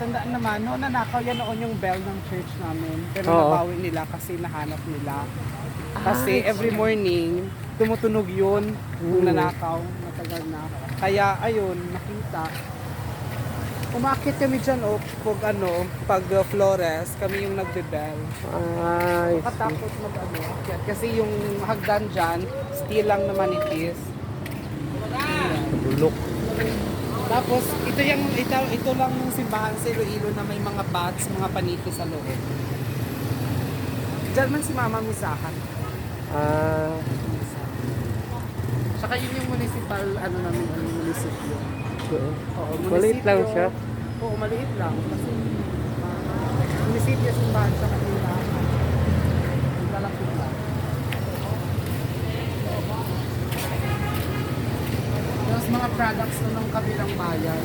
Tandaan naman, noon nanakaw yan noon yung bell ng church namin. Pero Oo. nabawi nila kasi nahanap nila. Kasi every morning, tumutunog yun kung nanakaw. Matagal na. Kaya ayun, nakita. Umakit kami dyan pag Flores, kami yung nagbe-bell. Ay, Katakot akyat. Kasi yung hagdan dyan, steel lang na manipis. bulok. Tapos, ito lang yung simbahan sa Iloilo na may mga bats, mga paniki sa loob. Diyan man si Mama Misahan. Ah, Saka yun yung municipal, namin, munisipyo. doon. Oo, Maliit lang siya. Oo, maliit lang. Kasi, munisipyo simbahan sa kanila. Yung kalapit lang. Tapos mga products na ng kabilang bayan.